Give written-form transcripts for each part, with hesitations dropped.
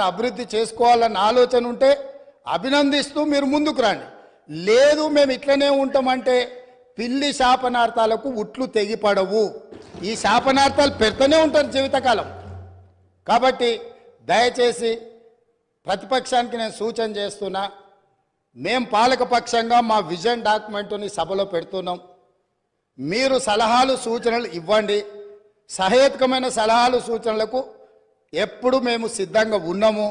అభివృద్ధి చేసుకోవాలన్న ఆలోచన ఉంటే అభినందిస్తూ మీరు ముందుకు రండి. లేదు మేము ఇట్లనే ఉంటామంటే పిల్లి శాపనార్థాలకు ఉట్లు తెగిపడవు. ఈ శాపనార్థాలు పెడుతూనే ఉంటారు జీవితకాలం. కాబట్టి దయచేసి ప్రతిపక్షానికి నేను సూచన చేస్తున్నా, మేము పాలకపక్షంగా మా విజన్ డాక్యుమెంట్ని సభలో పెడుతున్నాం. మీరు సలహాలు సూచనలు ఇవ్వండి. సహేతుకమైన సలహాలు సూచనలకు ఎప్పుడు మేము సిద్ధంగా ఉన్నాము.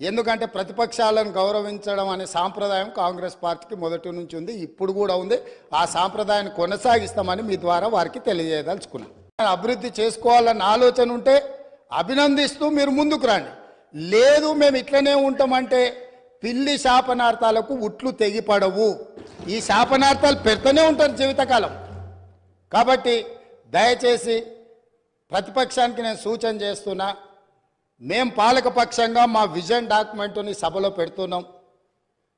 ఎందుకంటే ప్రతిపక్షాలను గౌరవించడం అనే సాంప్రదాయం కాంగ్రెస్ పార్టీకి మొదటి నుంచి ఉంది, ఇప్పుడు కూడా ఉంది. ఆ సాంప్రదాయాన్ని కొనసాగిస్తామని మీ ద్వారా వారికి తెలియజేయదలుచుకున్నాం. అభివృద్ధి చేసుకోవాలన్న ఆలోచన ఉంటే అభినందిస్తూ మీరు ముందుకు రండి. లేదు మేము ఇట్లనే ఉంటామంటే పిల్లి శాపనార్థాలకు ఉట్లు తెగిపడవు. ఈ శాపనార్థాలు పెడుతూనే ఉంటారు జీవితకాలం. కాబట్టి దయచేసి ప్రతిపక్షానికి నేను సూచన చేస్తున్నా, మేము పాలకపక్షంగా మా విజన్ డాక్యుమెంట్ని సభలో పెడుతున్నాం.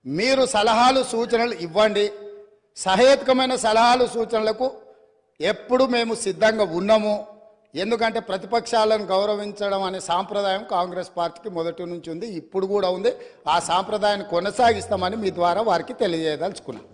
మీరు సలహాలు సూచనలు ఇవ్వండి. సహేతుకమైన సలహాలు సూచనలకు ఎప్పుడు మేము సిద్ధంగా ఉన్నాము. ఎందుకంటే ప్రతిపక్షాలను గౌరవించడం అనే సాంప్రదాయం కాంగ్రెస్ పార్టీకి మొదటి నుంచి ఉంది, ఇప్పుడు కూడా ఉంది. ఆ సాంప్రదాయాన్ని కొనసాగిస్తామని మీ ద్వారా వారికి తెలియజేయదలుచుకున్నాం.